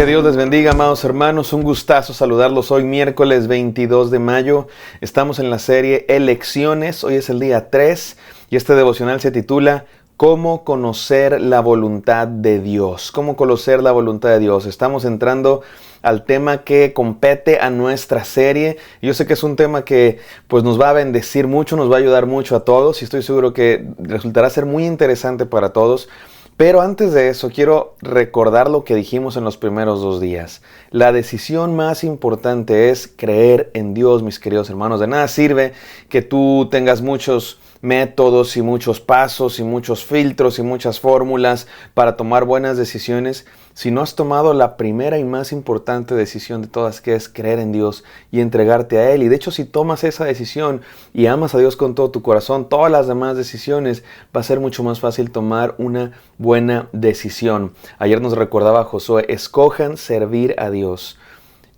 Que Dios les bendiga, amados hermanos. Un gustazo saludarlos hoy, miércoles 22 de mayo. Estamos en la serie Elecciones. Hoy es el día 3 y este devocional se titula ¿Cómo conocer la voluntad de Dios? ¿Cómo conocer la voluntad de Dios? Estamos entrando al tema que compete a nuestra serie. Yo sé que es un tema que pues nos va a bendecir mucho, nos va a ayudar mucho a todos y estoy seguro que resultará ser muy interesante para todos. Pero antes de eso, quiero recordar lo que dijimos en los primeros 2 días. La decisión más importante es creer en Dios, mis queridos hermanos. De nada sirve que tú tengas muchos métodos y muchos pasos y muchos filtros y muchas fórmulas para tomar buenas decisiones si no has tomado la primera y más importante decisión de todas, que es creer en Dios y entregarte a Él. Y de hecho, si tomas esa decisión y amas a Dios con todo tu corazón, todas las demás decisiones va a ser mucho más fácil tomar una buena decisión. Ayer nos recordaba Josué, escojan servir a Dios.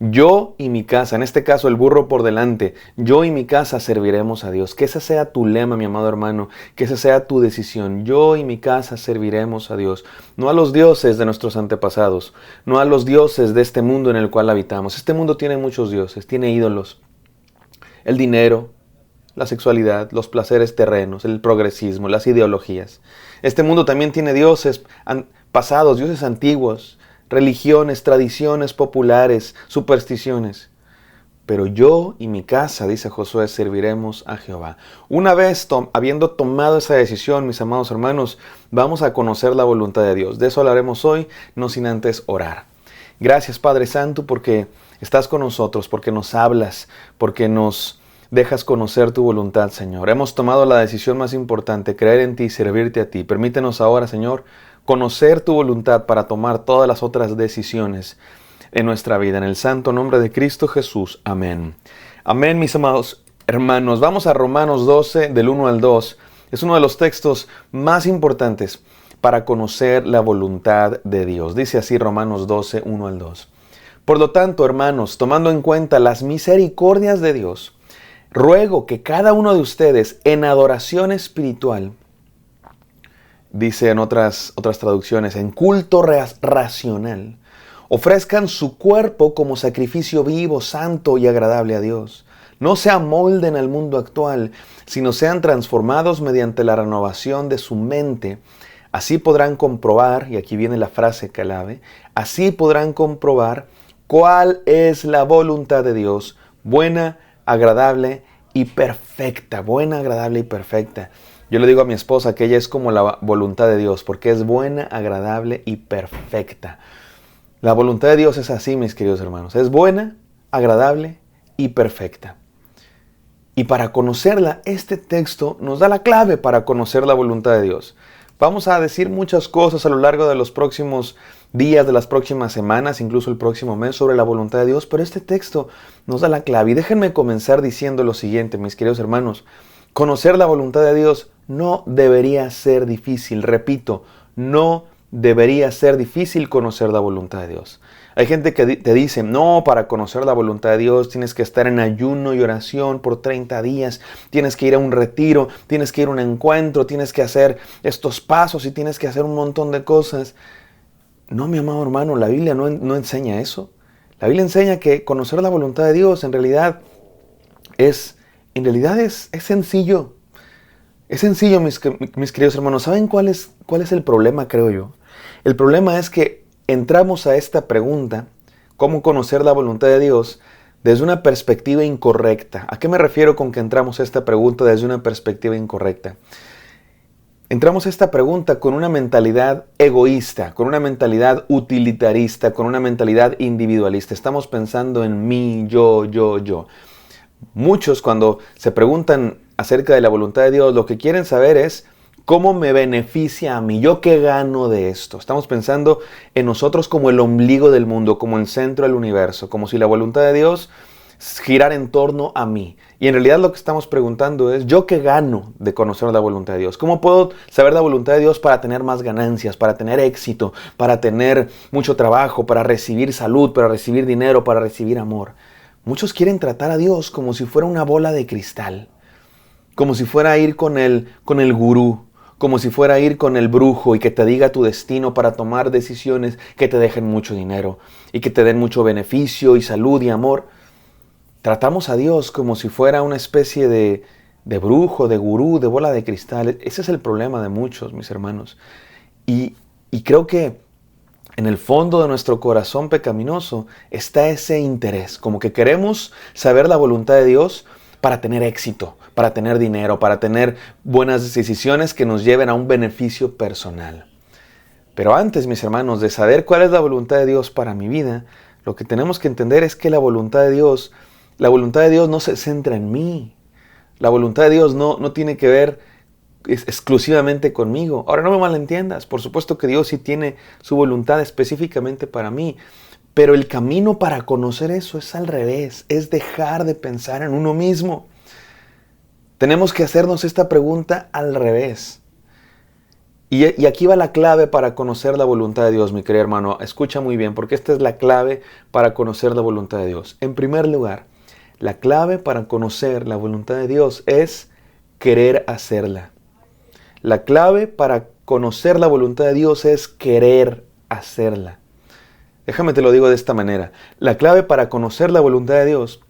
Yo y mi casa, en este caso el burro por delante, yo y mi casa serviremos a Dios. Que ese sea tu lema, mi amado hermano, que esa sea tu decisión. Yo y mi casa serviremos a Dios. No a los dioses de nuestros antepasados, no a los dioses de este mundo en el cual habitamos. Este mundo tiene muchos dioses, tiene ídolos. El dinero, la sexualidad, los placeres terrenos, el progresismo, las ideologías. Este mundo también tiene dioses pasados, dioses antiguos, religiones, tradiciones populares, supersticiones. Pero yo y mi casa, dice Josué, serviremos a Jehová. Una vez habiendo tomado esa decisión, mis amados hermanos, vamos a conocer la voluntad de Dios. De eso hablaremos hoy, no sin antes orar. Gracias, Padre Santo, porque estás con nosotros, porque nos hablas, porque nos dejas conocer tu voluntad, Señor. Hemos tomado la decisión más importante, creer en ti y servirte a ti. Permítenos ahora, Señor, conocer tu voluntad para tomar todas las otras decisiones en nuestra vida. En el santo nombre de Cristo Jesús. Amén. Amén, mis amados hermanos. Vamos a Romanos 12, del 1 al 2. Es uno de los textos más importantes para conocer la voluntad de Dios. Dice así Romanos 12, 1 al 2. Por lo tanto, hermanos, tomando en cuenta las misericordias de Dios, ruego que cada uno de ustedes en adoración espiritual, dice en otras traducciones, en culto racional, ofrezcan su cuerpo como sacrificio vivo, santo y agradable a Dios. No se amolden al mundo actual, sino sean transformados mediante la renovación de su mente. Así podrán comprobar, y aquí viene la frase clave, así podrán comprobar cuál es la voluntad de Dios, buena, agradable y perfecta. Buena, agradable y perfecta. Yo le digo a mi esposa que ella es como la voluntad de Dios, porque es buena, agradable y perfecta. La voluntad de Dios es así, mis queridos hermanos. Es buena, agradable y perfecta. Y para conocerla, este texto nos da la clave para conocer la voluntad de Dios. Vamos a decir muchas cosas a lo largo de los próximos días, de las próximas semanas, incluso el próximo mes, sobre la voluntad de Dios, pero este texto nos da la clave. Y déjenme comenzar diciendo lo siguiente, mis queridos hermanos. Conocer la voluntad de Dios no debería ser difícil. Repito, no debería ser difícil conocer la voluntad de Dios. Hay gente que te dice, no, para conocer la voluntad de Dios tienes que estar en ayuno y oración por 30 días, tienes que ir a un retiro, tienes que ir a un encuentro, tienes que hacer estos pasos y tienes que hacer un montón de cosas. No, mi amado hermano, la Biblia no enseña eso. La Biblia enseña que conocer la voluntad de Dios en realidad es sencillo. Es sencillo, mis queridos hermanos. ¿Saben cuál es el problema, creo yo? El problema es que entramos a esta pregunta, ¿cómo conocer la voluntad de Dios?, desde una perspectiva incorrecta. ¿A qué me refiero con que entramos a esta pregunta desde una perspectiva incorrecta? Entramos a esta pregunta con una mentalidad egoísta, con una mentalidad utilitarista, con una mentalidad individualista. Estamos pensando en mí, yo. Muchos, cuando se preguntan acerca de la voluntad de Dios, lo que quieren saber es cómo me beneficia a mí, yo qué gano de esto. Estamos pensando en nosotros como el ombligo del mundo, como el centro del universo, como si la voluntad de Dios girara en torno a mí. Y en realidad lo que estamos preguntando es, ¿yo qué gano de conocer la voluntad de Dios? ¿Cómo puedo saber la voluntad de Dios para tener más ganancias, para tener éxito, para tener mucho trabajo, para recibir salud, para recibir dinero, para recibir amor? Muchos quieren tratar a Dios como si fuera una bola de cristal, como si fuera a ir con el gurú, como si fuera a ir con el brujo y que te diga tu destino para tomar decisiones que te dejen mucho dinero y que te den mucho beneficio y salud y amor. Tratamos a Dios como si fuera una especie de brujo, de gurú, de bola de cristal. Ese es el problema de muchos, mis hermanos. Y creo que en el fondo de nuestro corazón pecaminoso está ese interés, como que queremos saber la voluntad de Dios para tener éxito, para tener dinero, para tener buenas decisiones que nos lleven a un beneficio personal. Pero antes, mis hermanos, de saber cuál es la voluntad de Dios para mi vida, lo que tenemos que entender es que la voluntad de Dios no se centra en mí. La voluntad de Dios no tiene que ver exclusivamente conmigo. Ahora, no me malentiendas. Por supuesto que Dios sí tiene su voluntad específicamente para mí. Pero el camino para conocer eso es al revés. Es dejar de pensar en uno mismo. Tenemos que hacernos esta pregunta al revés. Y aquí va la clave para conocer la voluntad de Dios, mi querido hermano. Escucha muy bien, porque esta es la clave para conocer la voluntad de Dios. En primer lugar, la clave para conocer la voluntad de Dios es querer hacerla. La clave para conocer la voluntad de Dios es querer hacerla. Déjame te lo digo de esta manera. La clave para conocer la voluntad de Dios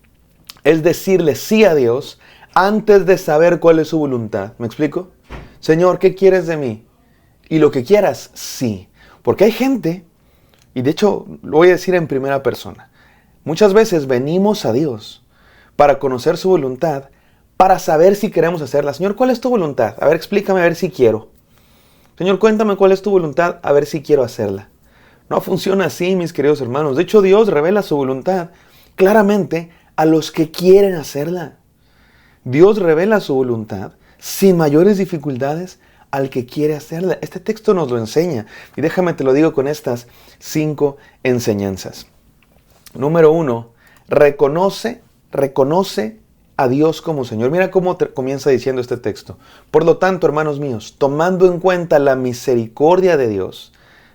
es decirle sí a Dios antes de saber cuál es su voluntad. ¿Me explico? Señor, ¿qué quieres de mí? Y lo que quieras, sí. Porque hay gente, y de hecho lo voy a decir en primera persona, muchas veces venimos a Dios para conocer su voluntad, para saber si queremos hacerla. Señor, ¿cuál es tu voluntad? A ver, explícame a ver si quiero. Señor, cuéntame cuál es tu voluntad, a ver si quiero hacerla. No funciona así, mis queridos hermanos. De hecho, Dios revela su voluntad claramente a los que quieren hacerla. Dios revela su voluntad sin mayores dificultades al que quiere hacerla. Este texto nos lo enseña. Y déjame te lo digo con estas 5 enseñanzas. Número 1, reconoce a Dios como Señor. Mira cómo comienza diciendo este texto. Por lo tanto, hermanos míos, tomando en cuenta la misericordia de Dios,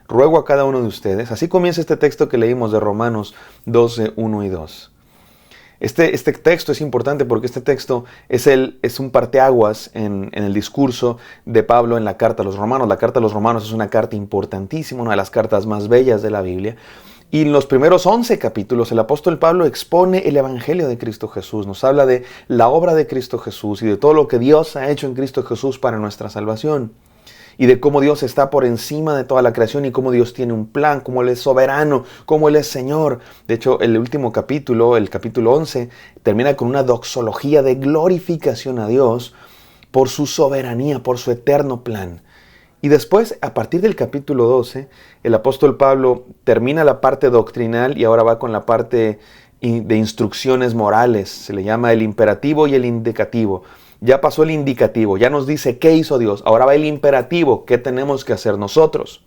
ruego a cada uno de ustedes. Así comienza este texto que leímos de Romanos 12, 1 y 2. Este texto es importante porque este texto es un parteaguas en el discurso de Pablo en la carta a los romanos. La carta a los romanos es una carta importantísima, una de las cartas más bellas de la Biblia. Y en los primeros 11 capítulos el apóstol Pablo expone el evangelio de Cristo Jesús. Nos habla de la obra de Cristo Jesús y de todo lo que Dios ha hecho en Cristo Jesús para nuestra salvación. Y de cómo Dios está por encima de toda la creación y cómo Dios tiene un plan, cómo Él es soberano, cómo Él es Señor. De hecho, el último capítulo, el capítulo 11, termina con una doxología de glorificación a Dios por su soberanía, por su eterno plan. Y después, a partir del capítulo 12, el apóstol Pablo termina la parte doctrinal y ahora va con la parte de instrucciones morales. Se le llama el imperativo y el indicativo. Ya pasó el indicativo, ya nos dice qué hizo Dios. Ahora va el imperativo, qué tenemos que hacer nosotros.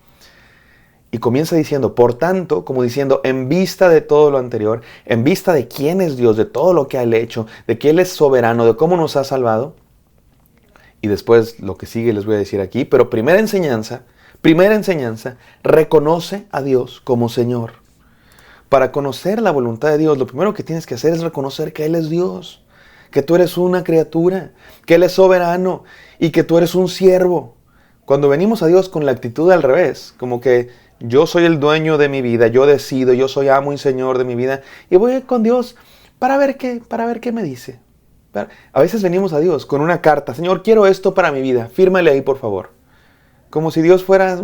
Y comienza diciendo, por tanto, como diciendo, en vista de todo lo anterior, en vista de quién es Dios, de todo lo que Él ha hecho, de que Él es soberano, de cómo nos ha salvado. Y después lo que sigue les voy a decir aquí, pero primera enseñanza, reconoce a Dios como Señor. Para conocer la voluntad de Dios, lo primero que tienes que hacer es reconocer que Él es Dios, que tú eres una criatura, que Él es soberano y que tú eres un siervo. Cuando venimos a Dios con la actitud al revés, como que yo soy el dueño de mi vida, yo decido, yo soy amo y señor de mi vida, y voy con Dios para ver qué me dice. A veces venimos a Dios con una carta, Señor, quiero esto para mi vida, fírmale ahí por favor. Como si Dios fuera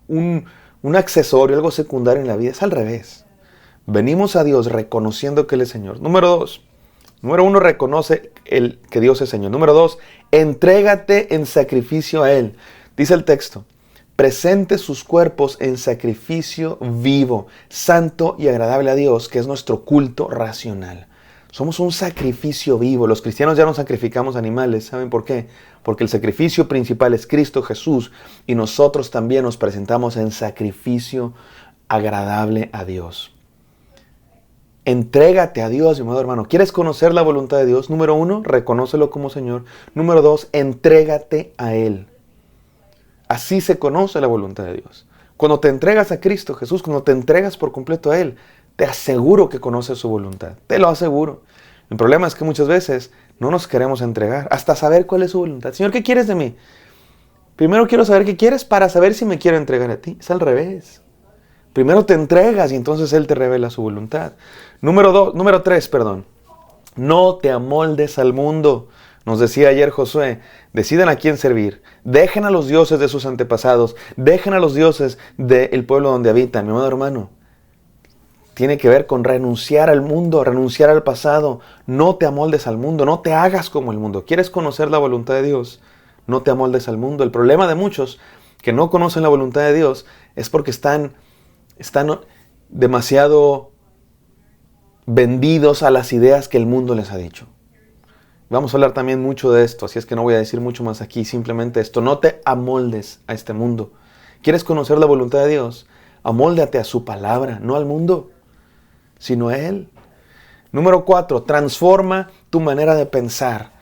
un accesorio, algo secundario en la vida. Es al revés. Venimos a Dios reconociendo que Él es Señor. Número 1, reconoce que Dios es Señor. Número 2, entrégate en sacrificio a Él. Dice el texto, presente sus cuerpos en sacrificio vivo, santo y agradable a Dios, que es nuestro culto racional. Somos un sacrificio vivo. Los cristianos ya no sacrificamos animales. ¿Saben por qué? Porque el sacrificio principal es Cristo Jesús y nosotros también nos presentamos en sacrificio agradable a Dios. Entrégate a Dios, mi amado hermano. ¿Quieres conocer la voluntad de Dios? Número 1, reconócelo como Señor. Número 2, entrégate a Él. Así se conoce la voluntad de Dios. Cuando te entregas a Cristo Jesús, cuando te entregas por completo a Él, te aseguro que conoces su voluntad. Te lo aseguro. El problema es que muchas veces no nos queremos entregar hasta saber cuál es su voluntad. Señor, ¿qué quieres de mí? Primero quiero saber qué quieres para saber si me quiero entregar a ti. Es al revés. Primero te entregas y entonces Él te revela su voluntad. Número 3, perdón. No te amoldes al mundo. Nos decía ayer Josué, decidan a quién servir. Dejen a los dioses de sus antepasados. Dejen a los dioses del pueblo donde habitan. Mi amado hermano, tiene que ver con renunciar al mundo, renunciar al pasado. No te amoldes al mundo, no te hagas como el mundo. ¿Quieres conocer la voluntad de Dios? No te amoldes al mundo. El problema de muchos que no conocen la voluntad de Dios es porque están demasiado vendidos a las ideas que el mundo les ha dicho. Vamos a hablar también mucho de esto, así es que no voy a decir mucho más aquí, simplemente esto. No te amoldes a este mundo. ¿Quieres conocer la voluntad de Dios? Amóldate a su palabra, no al mundo, sino a Él. Número 4, transforma tu manera de pensar.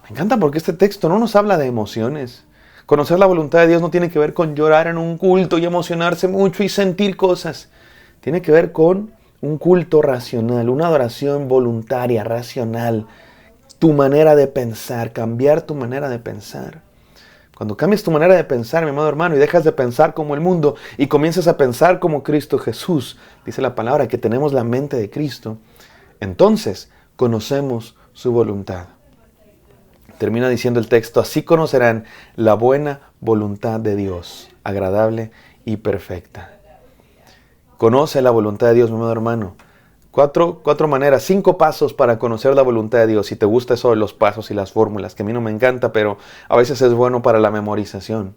Me encanta porque este texto no nos habla de emociones. Conocer la voluntad de Dios no tiene que ver con llorar en un culto y emocionarse mucho y sentir cosas. Tiene que ver con un culto racional, una adoración voluntaria, racional. Tu manera de pensar, cambiar tu manera de pensar. Cuando cambias tu manera de pensar, mi amado hermano, y dejas de pensar como el mundo y comienzas a pensar como Cristo Jesús, dice la palabra que tenemos la mente de Cristo, entonces conocemos su voluntad. Termina diciendo el texto, así conocerán la buena voluntad de Dios, agradable y perfecta. Conoce la voluntad de Dios, mi amado hermano. Cuatro maneras, 5 pasos para conocer la voluntad de Dios. Si te gusta eso de los pasos y las fórmulas, que a mí no me encanta, pero a veces es bueno para la memorización.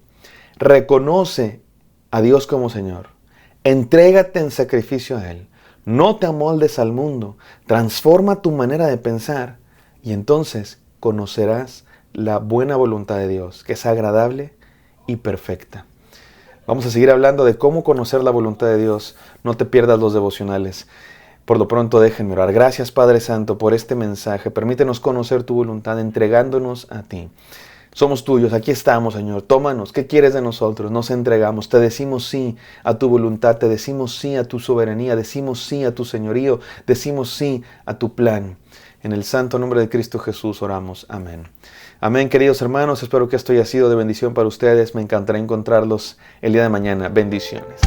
Reconoce a Dios como Señor. Entrégate en sacrificio a Él. No te amoldes al mundo. Transforma tu manera de pensar y entonces conocerás la buena voluntad de Dios, que es agradable y perfecta. Vamos a seguir hablando de cómo conocer la voluntad de Dios. No te pierdas los devocionales. Por lo pronto déjenme orar. Gracias, Padre Santo, por este mensaje. Permítenos conocer tu voluntad entregándonos a ti. Somos tuyos, aquí estamos, Señor. Tómanos. ¿Qué quieres de nosotros? Nos entregamos. Te decimos sí a tu voluntad. Te decimos sí a tu soberanía. Decimos sí a tu señorío. Decimos sí a tu plan. En el santo nombre de Cristo Jesús oramos. Amén. Amén, queridos hermanos. Espero que esto haya sido de bendición para ustedes. Me encantará encontrarlos el día de mañana. Bendiciones.